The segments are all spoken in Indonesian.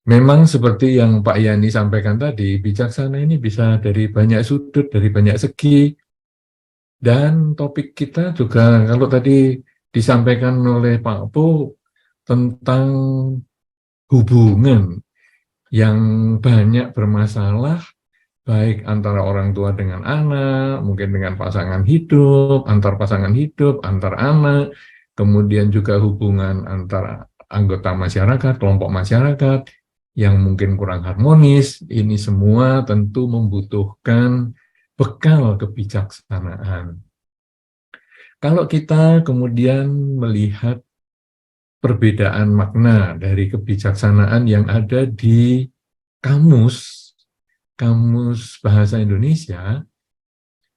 Memang seperti yang Pak Yani sampaikan tadi, bijaksana ini bisa dari banyak sudut, dari banyak segi, dan topik kita juga kalau tadi disampaikan oleh Pak Po tentang hubungan yang banyak bermasalah, baik antara orang tua dengan anak, mungkin dengan pasangan hidup, antar anak, kemudian juga hubungan antara anggota masyarakat, kelompok masyarakat yang mungkin kurang harmonis. Ini semua tentu membutuhkan bekal kebijaksanaan. Kalau kita kemudian melihat perbedaan makna dari kebijaksanaan yang ada di kamus bahasa Indonesia,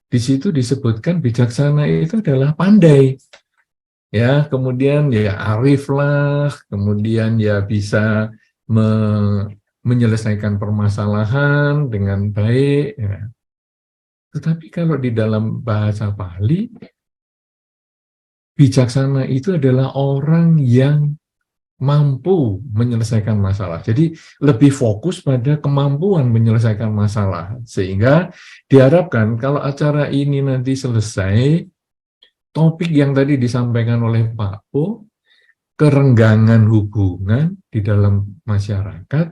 di situ disebutkan bijaksana itu adalah pandai, ya, kemudian ya arif lah, kemudian ya bisa menyelesaikan permasalahan dengan baik. Ya. Tetapi kalau di dalam bahasa Bali, bijaksana itu adalah orang yang mampu menyelesaikan masalah. Jadi lebih fokus pada kemampuan menyelesaikan masalah. Sehingga diharapkan kalau acara ini nanti selesai, topik yang tadi disampaikan oleh Pak Po, kerenggangan hubungan di dalam masyarakat,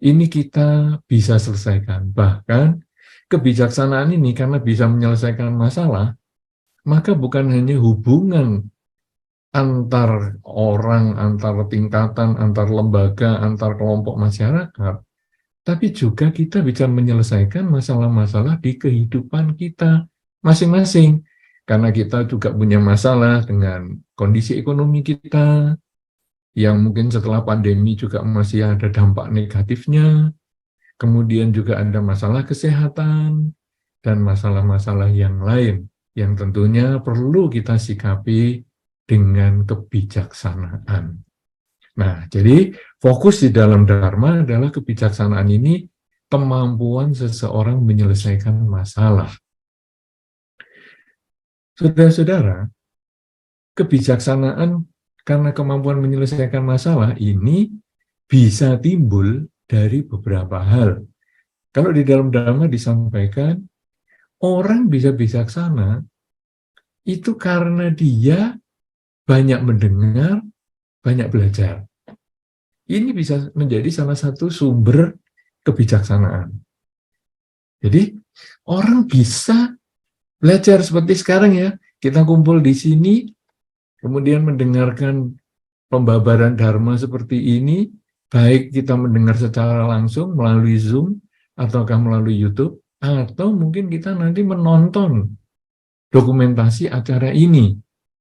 ini kita bisa selesaikan. Bahkan kebijaksanaan ini karena bisa menyelesaikan masalah, maka bukan hanya hubungan antar orang, antar tingkatan, antar lembaga, antar kelompok masyarakat, tapi juga kita bisa menyelesaikan masalah-masalah di kehidupan kita masing-masing. Karena kita juga punya masalah dengan kondisi ekonomi kita, yang mungkin setelah pandemi juga masih ada dampak negatifnya, kemudian juga ada masalah kesehatan, dan masalah-masalah yang lain, yang tentunya perlu kita sikapi dengan kebijaksanaan. Nah, jadi fokus di dalam Dharma adalah kebijaksanaan ini kemampuan seseorang menyelesaikan masalah. Saudara-saudara, kebijaksanaan karena kemampuan menyelesaikan masalah ini bisa timbul dari beberapa hal. Kalau di dalam Dharma disampaikan, orang bisa bijaksana itu karena dia banyak mendengar, banyak belajar. Ini bisa menjadi salah satu sumber kebijaksanaan. Jadi, orang bisa belajar seperti sekarang ya. Kita kumpul di sini, kemudian mendengarkan pembabaran Dharma seperti ini, baik kita mendengar secara langsung melalui Zoom, ataukah melalui YouTube, atau mungkin kita nanti menonton dokumentasi acara ini,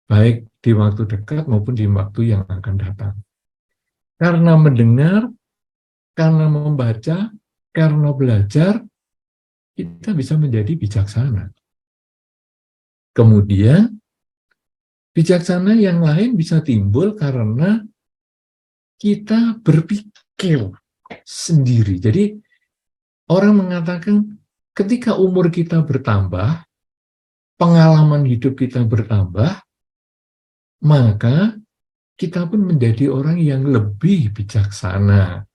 baik di waktu dekat maupun di waktu yang akan datang. Karena mendengar, karena membaca, karena belajar, kita bisa menjadi bijaksana. Kemudian, bijaksana yang lain bisa timbul karena kita berpikir sendiri. Jadi, orang mengatakan ketika umur kita bertambah, pengalaman hidup kita bertambah, maka kita pun menjadi orang yang lebih bijaksana.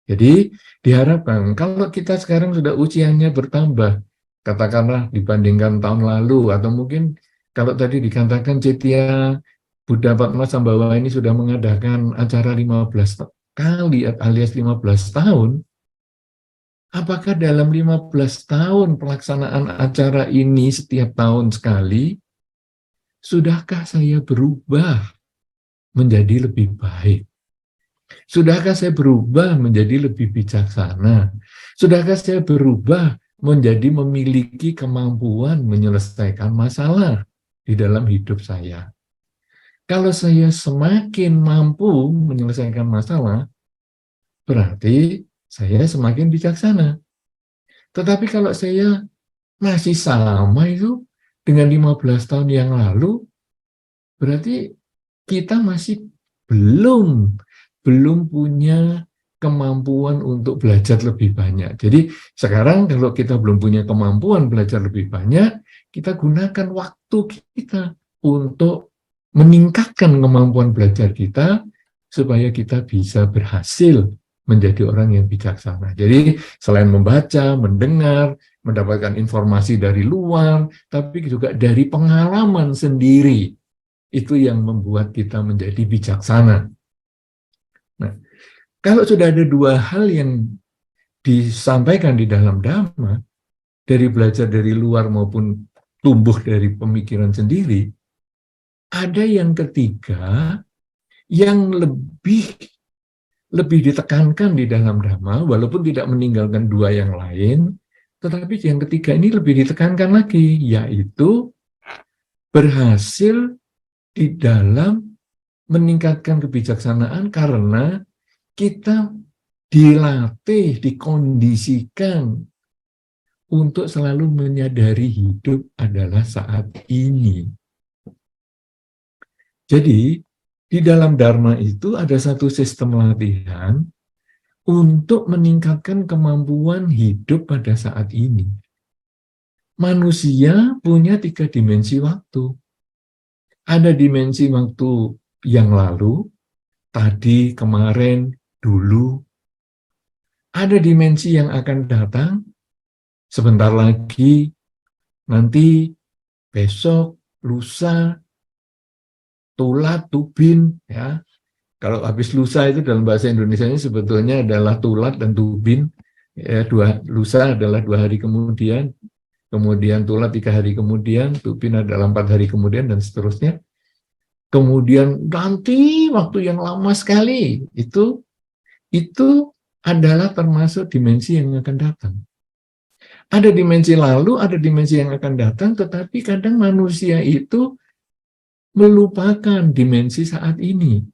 Jadi diharapkan kalau kita sekarang sudah usianya bertambah, katakanlah dibandingkan tahun lalu, atau mungkin kalau tadi dikatakan Cetya Buddha Padmasambhava ini sudah mengadakan acara 15 kali alias 15 tahun, apakah dalam 15 tahun pelaksanaan acara ini setiap tahun sekali, sudahkah saya berubah menjadi lebih baik? Sudahkah saya berubah menjadi lebih bijaksana? Sudahkah saya berubah menjadi memiliki kemampuan menyelesaikan masalah di dalam hidup saya? Kalau saya semakin mampu menyelesaikan masalah, berarti saya semakin bijaksana. Tetapi kalau saya masih sama itu dengan 15 tahun yang lalu, berarti kita masih belum punya kemampuan untuk belajar lebih banyak. Jadi sekarang kalau kita belum punya kemampuan belajar lebih banyak, kita gunakan waktu kita untuk meningkatkan kemampuan belajar kita supaya kita bisa berhasil menjadi orang yang bijaksana. Jadi selain membaca, mendengar, mendapatkan informasi dari luar, tapi juga dari pengalaman sendiri, itu yang membuat kita menjadi bijaksana. Nah, kalau sudah ada dua hal yang disampaikan di dalam Dhamma, dari belajar dari luar maupun tumbuh dari pemikiran sendiri, ada yang ketiga yang lebih ditekankan di dalam Dhamma, walaupun tidak meninggalkan dua yang lain, tetapi yang ketiga ini lebih ditekankan lagi, yaitu berhasil di dalam meningkatkan kebijaksanaan karena kita dilatih, dikondisikan untuk selalu menyadari hidup adalah saat ini. Jadi, di dalam Dharma itu ada satu sistem latihan untuk meningkatkan kemampuan hidup pada saat ini. Manusia punya 3 dimensi waktu. Ada dimensi waktu yang lalu, tadi, kemarin, dulu. Ada dimensi yang akan datang, sebentar lagi, nanti, besok, lusa, tulat, tubin, ya. Kalau habis lusa itu dalam bahasa Indonesianya sebetulnya adalah tulat dan tubin. Ya, lusa adalah 2 hari kemudian tulat 3 hari kemudian, tubin adalah 4 hari kemudian, dan seterusnya. Kemudian nanti waktu yang lama sekali, itu adalah termasuk dimensi yang akan datang. Ada dimensi lalu, ada dimensi yang akan datang, tetapi kadang manusia itu melupakan dimensi saat ini.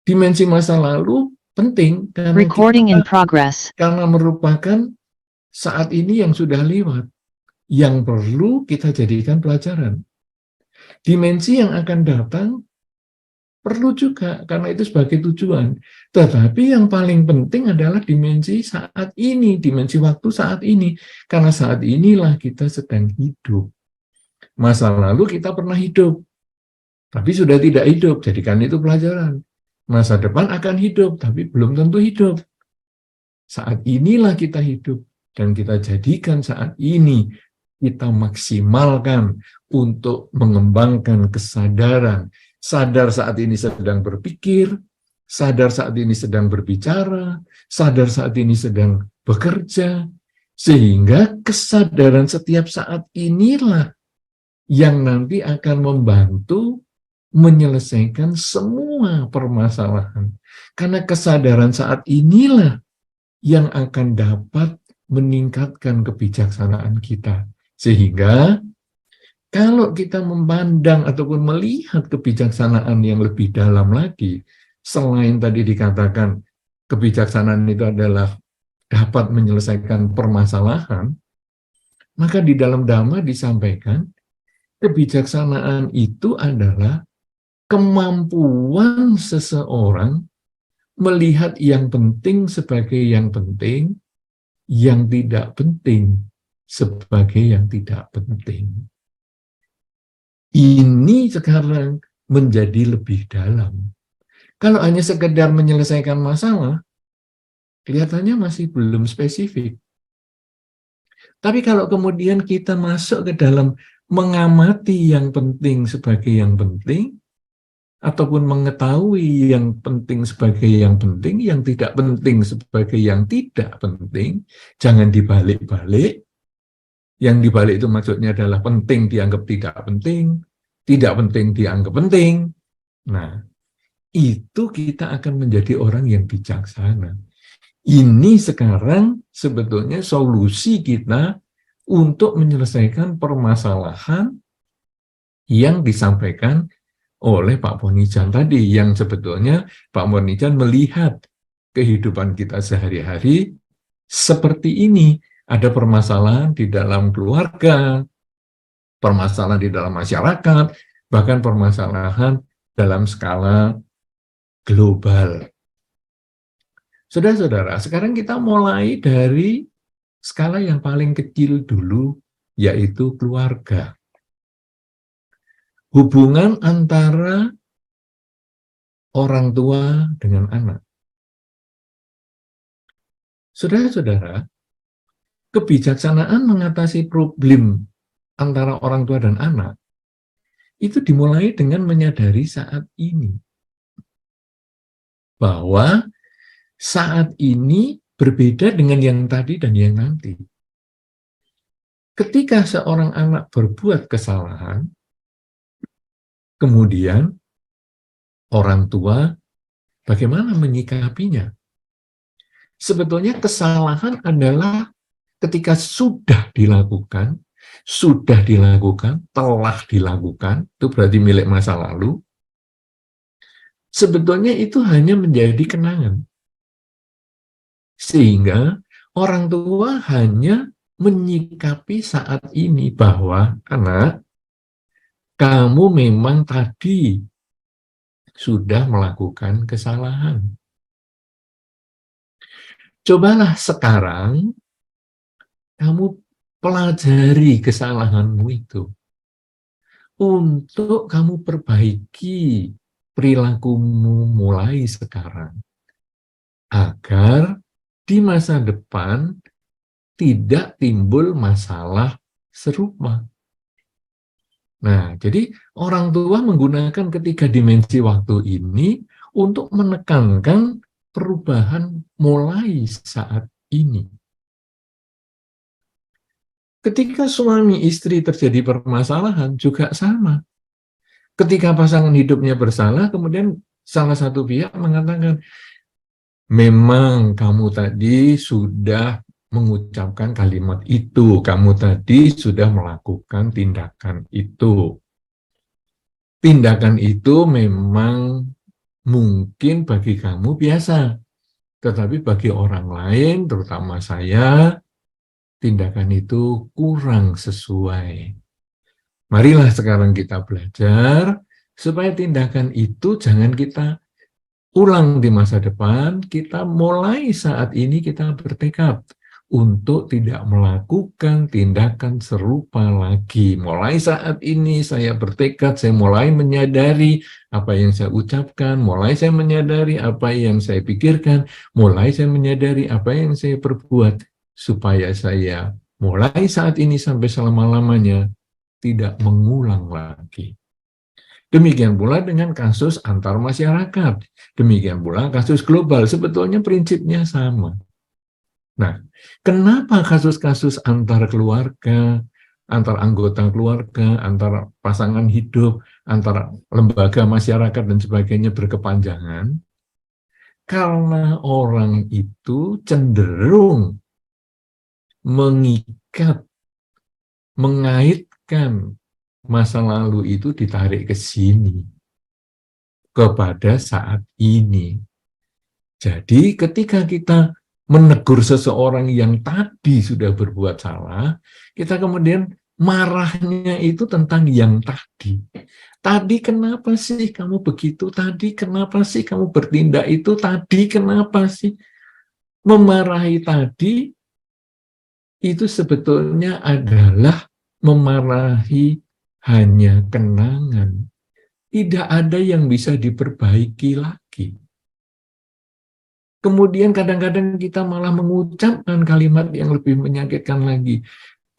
Dimensi masa lalu penting karena merupakan saat ini yang sudah lewat, yang perlu kita jadikan pelajaran. Dimensi yang akan datang perlu juga, karena itu sebagai tujuan. Tetapi yang paling penting adalah dimensi saat ini, dimensi waktu saat ini. Karena saat inilah kita sedang hidup. Masa lalu kita pernah hidup, tapi sudah tidak hidup, jadikan itu pelajaran. Masa depan akan hidup, tapi belum tentu hidup. Saat inilah kita hidup, dan kita jadikan saat ini, kita maksimalkan untuk mengembangkan kesadaran. Sadar saat ini sedang berpikir, sadar saat ini sedang berbicara, sadar saat ini sedang bekerja, sehingga kesadaran setiap saat inilah yang nanti akan membantu menyelesaikan semua permasalahan. Karena kesadaran saat inilah yang akan dapat meningkatkan kebijaksanaan kita. Sehingga kalau kita memandang ataupun melihat kebijaksanaan yang lebih dalam lagi, selain tadi dikatakan kebijaksanaan itu adalah dapat menyelesaikan permasalahan, maka di dalam Dhamma disampaikan kebijaksanaan itu adalah kemampuan seseorang melihat yang penting sebagai yang penting, yang tidak penting sebagai yang tidak penting. Ini sekarang menjadi lebih dalam. Kalau hanya sekedar menyelesaikan masalah, kelihatannya masih belum spesifik. Tapi kalau kemudian kita masuk ke dalam mengamati yang penting sebagai yang penting, ataupun mengetahui yang penting sebagai yang penting, yang tidak penting sebagai yang tidak penting, jangan dibalik-balik. Yang dibalik itu maksudnya adalah penting dianggap tidak penting dianggap penting. Nah, itu kita akan menjadi orang yang bijaksana. Ini sekarang sebetulnya solusi kita untuk menyelesaikan permasalahan yang disampaikan oleh Pak Ponijan tadi, yang sebetulnya Pak Ponijan melihat kehidupan kita sehari-hari seperti ini. Ada permasalahan di dalam keluarga, permasalahan di dalam masyarakat, bahkan permasalahan dalam skala global. Saudara-saudara, sekarang kita mulai dari skala yang paling kecil dulu, yaitu keluarga. Hubungan antara orang tua dengan anak. Saudara-saudara, kebijaksanaan mengatasi problem antara orang tua dan anak itu dimulai dengan menyadari saat ini. Bahwa saat ini berbeda dengan yang tadi dan yang nanti. Ketika seorang anak berbuat kesalahan, kemudian orang tua bagaimana menyikapinya? Sebetulnya kesalahan adalah ketika sudah dilakukan, telah dilakukan, itu berarti milik masa lalu, sebetulnya itu hanya menjadi kenangan. Sehingga orang tua hanya menyikapi saat ini bahwa, anak, kamu memang tadi sudah melakukan kesalahan. Cobalah sekarang kamu pelajari kesalahanmu itu untuk kamu perbaiki perilakumu mulai sekarang agar di masa depan tidak timbul masalah serupa. Nah, jadi orang tua menggunakan ketiga dimensi waktu ini untuk menekankan perubahan mulai saat ini. Ketika suami istri terjadi permasalahan juga sama. Ketika pasangan hidupnya bersalah, kemudian salah satu pihak mengatakan, memang kamu tadi sudah mengucapkan kalimat itu, kamu tadi sudah melakukan tindakan itu. Tindakan itu memang mungkin bagi kamu biasa, tetapi bagi orang lain, terutama saya, tindakan itu kurang sesuai. Marilah sekarang kita belajar supaya tindakan itu jangan kita ulang di masa depan. Kita mulai saat ini kita bertekad untuk tidak melakukan tindakan serupa lagi. Mulai saat ini saya bertekad, saya mulai menyadari apa yang saya ucapkan, mulai saya menyadari apa yang saya pikirkan, mulai saya menyadari apa yang saya perbuat, supaya saya mulai saat ini sampai selama-lamanya tidak mengulang lagi. Demikian pula dengan kasus antar masyarakat. Demikian pula kasus global. Sebetulnya prinsipnya sama. Nah, kenapa kasus-kasus antar keluarga, antar anggota keluarga, antar pasangan hidup, antar lembaga masyarakat dan sebagainya berkepanjangan? Karena orang itu cenderung mengikat, mengaitkan masa lalu itu ditarik ke sini, kepada saat ini. Jadi ketika kita menegur seseorang yang tadi sudah berbuat salah, kita kemudian marahnya itu tentang yang tadi. Tadi kenapa sih kamu begitu? Tadi kenapa sih kamu bertindak itu? Tadi kenapa sih? Memarahi tadi itu sebetulnya adalah memarahi hanya kenangan. Tidak ada yang bisa diperbaiki lagi. Kemudian kadang-kadang kita malah mengucapkan kalimat yang lebih menyakitkan lagi.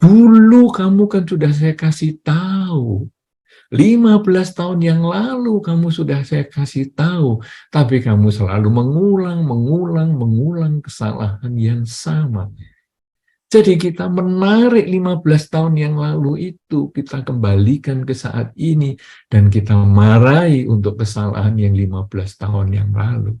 Dulu kamu kan sudah saya kasih tahu. 15 tahun yang lalu kamu sudah saya kasih tahu. Tapi kamu selalu mengulang kesalahan yang sama. Jadi kita menarik 15 tahun yang lalu itu, kita kembalikan ke saat ini, dan kita marahi untuk kesalahan yang 15 tahun yang lalu.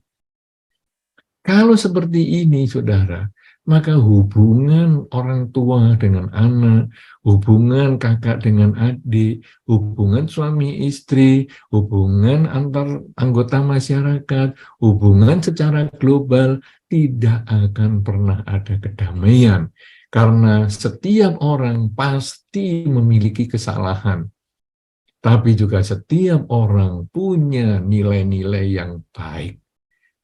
Kalau seperti ini, saudara, maka hubungan orang tua dengan anak, hubungan kakak dengan adik, hubungan suami istri, hubungan antar anggota masyarakat, hubungan secara global, tidak akan pernah ada kedamaian. Karena setiap orang pasti memiliki kesalahan. Tapi juga setiap orang punya nilai-nilai yang baik.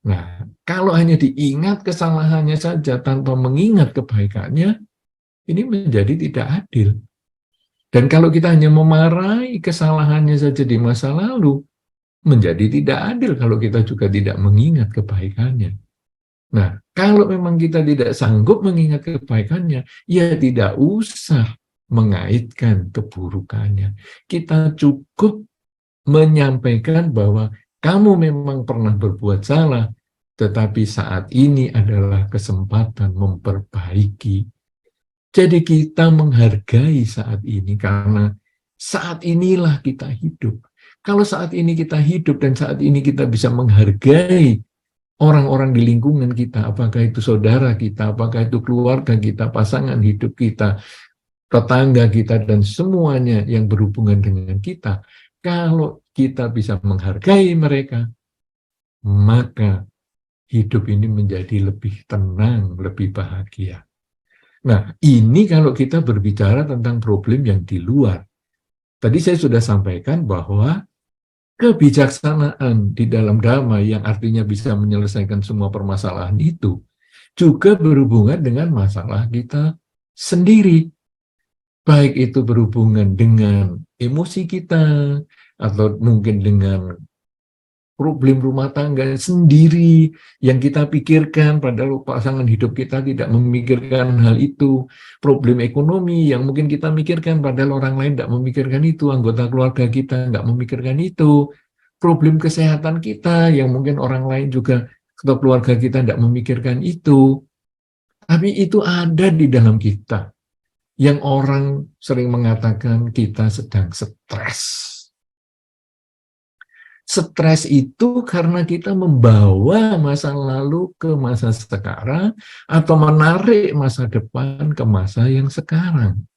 Nah, kalau hanya diingat kesalahannya saja tanpa mengingat kebaikannya, ini menjadi tidak adil. Dan kalau kita hanya memarahi kesalahannya saja di masa lalu, menjadi tidak adil kalau kita juga tidak mengingat kebaikannya. Nah, kalau memang kita tidak sanggup mengingat kebaikannya, ya tidak usah mengaitkan keburukannya. Kita cukup menyampaikan bahwa kamu memang pernah berbuat salah, tetapi saat ini adalah kesempatan memperbaiki. Jadi kita menghargai saat ini karena saat inilah kita hidup. Kalau saat ini kita hidup dan saat ini kita bisa menghargai orang-orang di lingkungan kita, apakah itu saudara kita, apakah itu keluarga kita, pasangan hidup kita, tetangga kita, dan semuanya yang berhubungan dengan kita, kalau kita bisa menghargai mereka, maka hidup ini menjadi lebih tenang, lebih bahagia. Nah, ini kalau kita berbicara tentang problem yang di luar. Tadi saya sudah sampaikan bahwa kebijaksanaan di dalam dhamma yang artinya bisa menyelesaikan semua permasalahan itu juga berhubungan dengan masalah kita sendiri. Baik itu berhubungan dengan emosi kita, atau mungkin dengan problem rumah tangga sendiri yang kita pikirkan, padahal pasangan hidup kita tidak memikirkan hal itu. Problem ekonomi yang mungkin kita mikirkan, padahal orang lain tidak memikirkan itu, anggota keluarga kita nggak memikirkan itu. Problem kesehatan kita yang mungkin orang lain juga atau keluarga kita tidak memikirkan itu. Tapi itu ada di dalam kita. Yang orang sering mengatakan kita sedang stres. Stres itu karena kita membawa masa lalu ke masa sekarang atau menarik masa depan ke masa yang sekarang.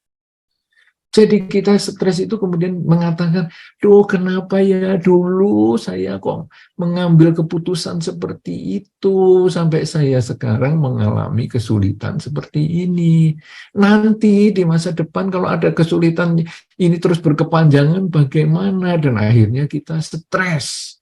Jadi kita stres itu kemudian mengatakan, duh kenapa ya dulu saya kok mengambil keputusan seperti itu sampai saya sekarang mengalami kesulitan seperti ini. Nanti di masa depan kalau ada kesulitan ini terus berkepanjangan bagaimana? Dan akhirnya kita stres.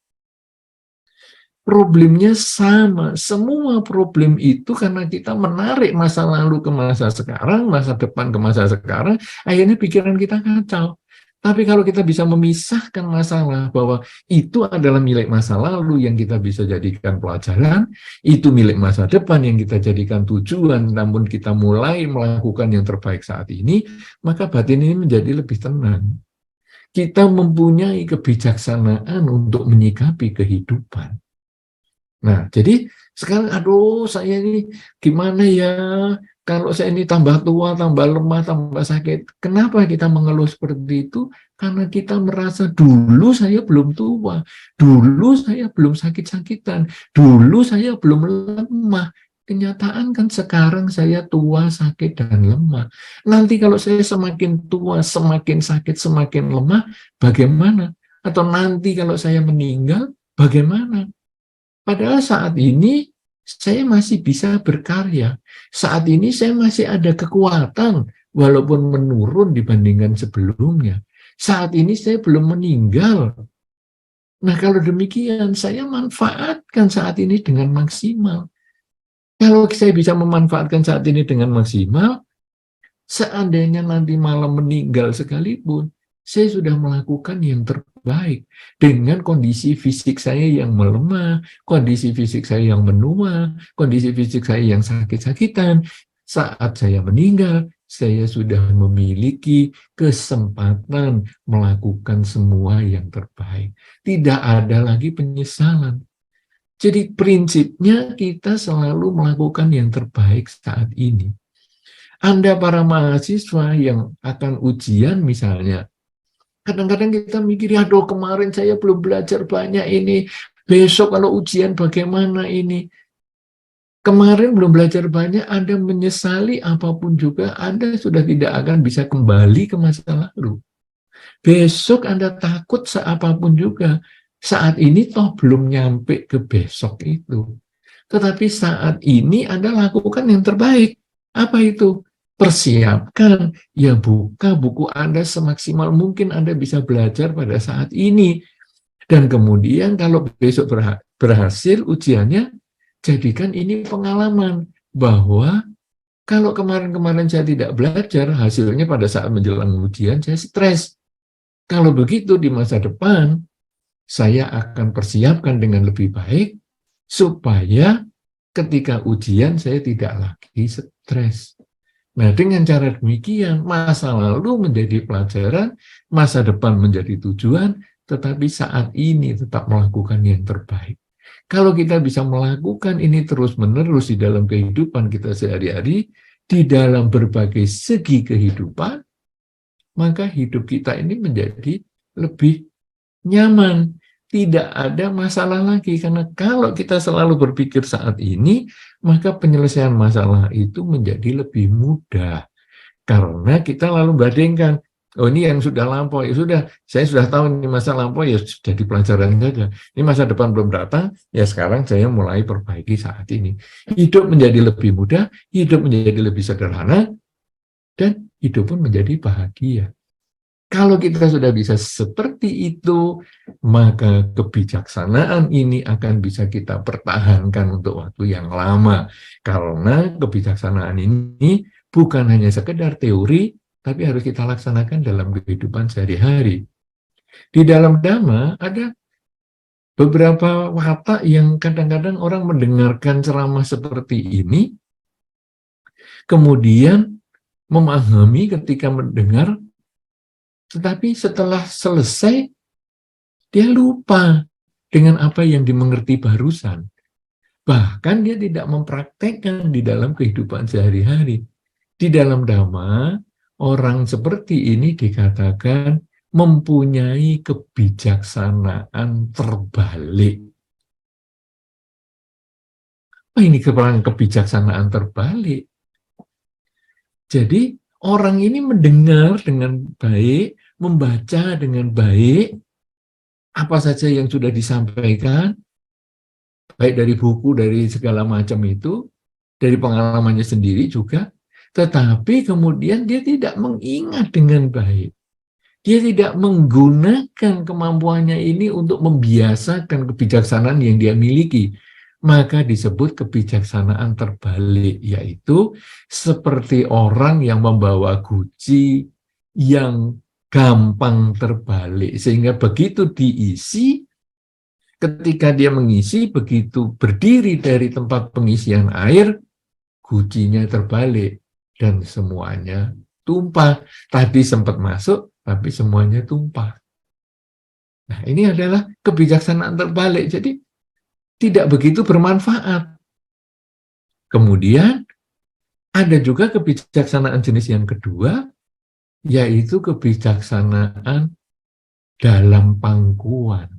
Problemnya sama, semua problem itu karena kita menarik masa lalu ke masa sekarang, masa depan ke masa sekarang, akhirnya pikiran kita kacau. Tapi kalau kita bisa memisahkan masalah bahwa itu adalah milik masa lalu yang kita bisa jadikan pelajaran, itu milik masa depan yang kita jadikan tujuan, namun kita mulai melakukan yang terbaik saat ini, maka batin ini menjadi lebih tenang. Kita mempunyai kebijaksanaan untuk menyikapi kehidupan. Nah, jadi sekarang, aduh saya ini gimana ya, kalau saya ini tambah tua, tambah lemah, tambah sakit. Kenapa kita mengeluh seperti itu? Karena kita merasa dulu saya belum tua, dulu saya belum sakit-sakitan, dulu saya belum lemah. Kenyataan kan sekarang saya tua, sakit, dan lemah. Nanti kalau saya semakin tua, semakin sakit, semakin lemah, bagaimana? Atau nanti kalau saya meninggal, bagaimana? Padahal saat ini saya masih bisa berkarya. Saat ini saya masih ada kekuatan, walaupun menurun dibandingkan sebelumnya. Saat ini saya belum meninggal. Nah, kalau demikian, saya manfaatkan saat ini dengan maksimal. Kalau saya bisa memanfaatkan saat ini dengan maksimal, seandainya nanti malam meninggal sekalipun, saya sudah melakukan yang terbaik dengan kondisi fisik saya yang melemah, kondisi fisik saya yang menua, kondisi fisik saya yang sakit-sakitan. Saat saya meninggal, saya sudah memiliki kesempatan melakukan semua yang terbaik. Tidak ada lagi penyesalan. Jadi prinsipnya kita selalu melakukan yang terbaik saat ini. Anda para mahasiswa yang akan ujian misalnya, kadang-kadang kita mikir, aduh kemarin saya belum belajar banyak ini, besok kalau ujian bagaimana ini. Kemarin belum belajar banyak, Anda menyesali apapun juga, Anda sudah tidak akan bisa kembali ke masa lalu. Besok Anda takut seapapun juga, saat ini toh belum nyampe ke besok itu. Tetapi saat ini Anda lakukan yang terbaik. Apa itu? Persiapkan, ya buka buku Anda semaksimal mungkin Anda bisa belajar pada saat ini. Dan kemudian kalau besok berhasil ujiannya, jadikan ini pengalaman bahwa kalau kemarin-kemarin saya tidak belajar, hasilnya pada saat menjelang ujian saya stres. Kalau begitu di masa depan, saya akan persiapkan dengan lebih baik supaya ketika ujian saya tidak lagi stres. Nah, dengan cara demikian, masa lalu menjadi pelajaran, masa depan menjadi tujuan, tetapi saat ini tetap melakukan yang terbaik. Kalau kita bisa melakukan ini terus-menerus di dalam kehidupan kita sehari-hari, di dalam berbagai segi kehidupan, maka hidup kita ini menjadi lebih nyaman. Tidak ada masalah lagi, karena kalau kita selalu berpikir saat ini, maka penyelesaian masalah itu menjadi lebih mudah. Karena kita lalu bandingkan, oh ini yang sudah lampau, ya sudah, saya sudah tahu ini masa lampau, ya sudah di pelajaran saja. Ini masa depan belum datang, ya sekarang saya mulai perbaiki saat ini. Hidup menjadi lebih mudah, hidup menjadi lebih sederhana, dan hidup pun menjadi bahagia. Kalau kita sudah bisa seperti itu, maka kebijaksanaan ini akan bisa kita pertahankan untuk waktu yang lama. Karena kebijaksanaan ini bukan hanya sekedar teori, tapi harus kita laksanakan dalam kehidupan sehari-hari. Di dalam Dhamma ada beberapa watak yang kadang-kadang orang mendengarkan ceramah seperti ini, kemudian memahami ketika mendengar, tetapi setelah selesai, dia lupa dengan apa yang dimengerti barusan. Bahkan dia tidak mempraktekkan di dalam kehidupan sehari-hari. Di dalam Dhamma, orang seperti ini dikatakan mempunyai kebijaksanaan terbalik. Apa ini kebijaksanaan terbalik? Jadi, orang ini mendengar dengan baik, membaca dengan baik, apa saja yang sudah disampaikan, baik dari buku, dari segala macam itu, dari pengalamannya sendiri juga, tetapi kemudian dia tidak mengingat dengan baik. Dia tidak menggunakan kemampuannya ini untuk membiasakan kebijaksanaan yang dia miliki. Maka disebut kebijaksanaan terbalik, yaitu seperti orang yang membawa guci yang gampang terbalik, sehingga begitu diisi, ketika dia mengisi, begitu berdiri dari tempat pengisian air, gucinya terbalik dan semuanya tumpah. Tadi sempat masuk, tapi semuanya tumpah. Nah, ini adalah kebijaksanaan terbalik. Jadi tidak begitu bermanfaat. Kemudian ada juga kebijaksanaan jenis yang kedua, yaitu kebijaksanaan dalam pangkuan.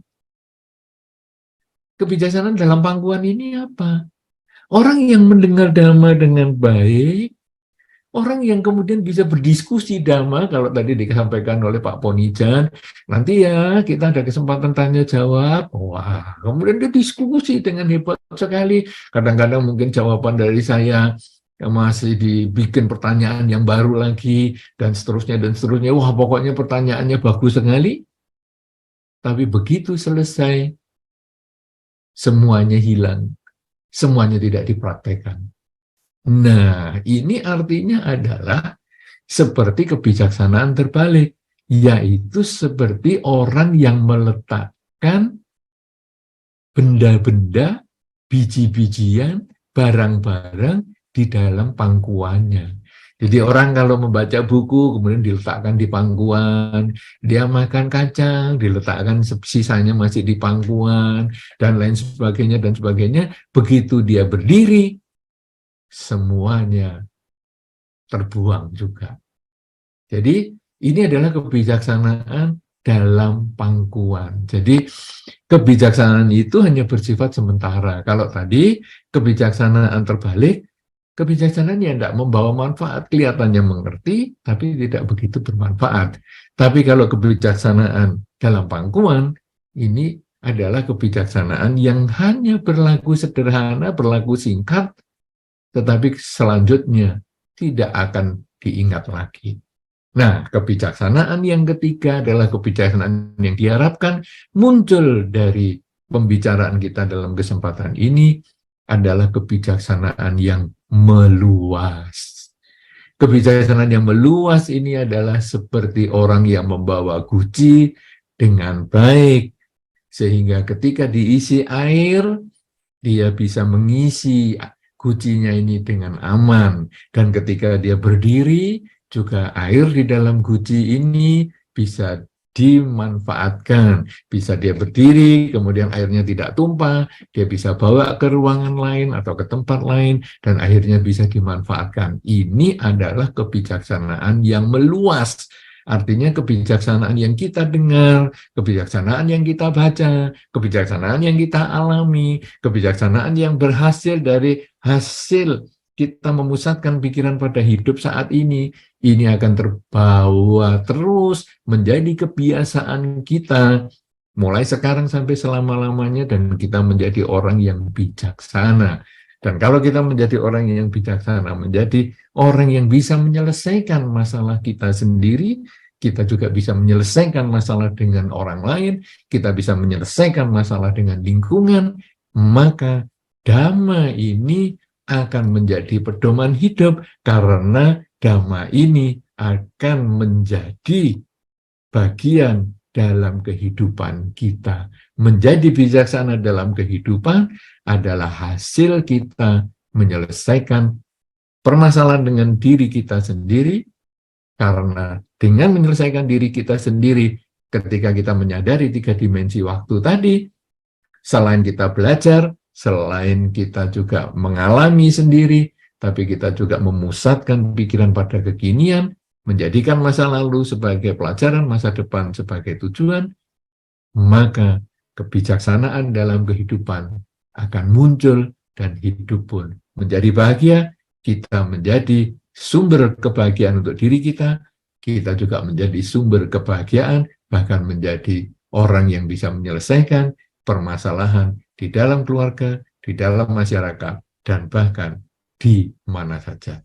Kebijaksanaan dalam pangkuan ini apa? Orang yang mendengar Dhamma dengan baik, orang yang kemudian bisa berdiskusi Dhamma, kalau tadi disampaikan oleh Pak Ponijan, nanti ya kita ada kesempatan tanya jawab, wah, kemudian dia diskusi dengan hebat sekali. Kadang-kadang mungkin jawaban dari saya masih dibikin pertanyaan yang baru lagi, dan seterusnya, wah pokoknya pertanyaannya bagus sekali, tapi begitu selesai, semuanya hilang, semuanya tidak dipraktekkan. Nah, ini artinya adalah seperti kebijaksanaan terbalik, yaitu seperti orang yang meletakkan benda-benda, biji-bijian, barang-barang di dalam pangkuannya. Jadi orang kalau membaca buku, kemudian diletakkan di pangkuan, dia makan kacang, diletakkan sisanya masih di pangkuan, dan lain sebagainya, begitu dia berdiri, semuanya terbuang juga. Jadi ini adalah kebijaksanaan dalam pangkuan. Jadi kebijaksanaan itu hanya bersifat sementara. Kalau tadi kebijaksanaan terbalik, kebijaksanaan yang tidak membawa manfaat, kelihatannya mengerti, tapi tidak begitu bermanfaat. Tapi kalau kebijaksanaan dalam pangkuan, ini adalah kebijaksanaan yang hanya berlaku sederhana, berlaku singkat, tetapi selanjutnya tidak akan diingat lagi. Nah, kebijaksanaan yang ketiga adalah kebijaksanaan yang diharapkan muncul dari pembicaraan kita dalam kesempatan ini, adalah kebijaksanaan yang meluas. Kebijaksanaan yang meluas ini adalah seperti orang yang membawa guci dengan baik, sehingga ketika diisi air, dia bisa mengisi gucinya ini dengan aman. Dan ketika dia berdiri, juga air di dalam guci ini bisa dimanfaatkan. Bisa dia berdiri, kemudian airnya tidak tumpah, dia bisa bawa ke ruangan lain atau ke tempat lain, dan akhirnya bisa dimanfaatkan. Ini adalah kebijaksanaan yang meluas. Artinya kebijaksanaan yang kita dengar, kebijaksanaan yang kita baca, kebijaksanaan yang kita alami, kebijaksanaan yang berhasil dari hasil kita memusatkan pikiran pada hidup saat ini akan terbawa terus menjadi kebiasaan kita mulai sekarang sampai selama-lamanya, dan kita menjadi orang yang bijaksana. Dan kalau kita menjadi orang yang bijaksana, menjadi orang yang bisa menyelesaikan masalah kita sendiri, kita juga bisa menyelesaikan masalah dengan orang lain, kita bisa menyelesaikan masalah dengan lingkungan, maka Dhamma ini akan menjadi pedoman hidup, karena Dhamma ini akan menjadi bagian dalam kehidupan kita. Menjadi bijaksana dalam kehidupan adalah hasil kita menyelesaikan permasalahan dengan diri kita sendiri, karena dengan menyelesaikan diri kita sendiri, ketika kita menyadari 3 dimensi waktu tadi, selain kita belajar, selain kita juga mengalami sendiri, tapi kita juga memusatkan pikiran pada kekinian, menjadikan masa lalu sebagai pelajaran, masa depan sebagai tujuan, maka kebijaksanaan dalam kehidupan akan muncul dan hidup pun menjadi bahagia. Kita menjadi sumber kebahagiaan untuk diri kita juga menjadi sumber kebahagiaan, bahkan menjadi orang yang bisa menyelesaikan permasalahan di dalam keluarga, di dalam masyarakat, dan bahkan di mana saja.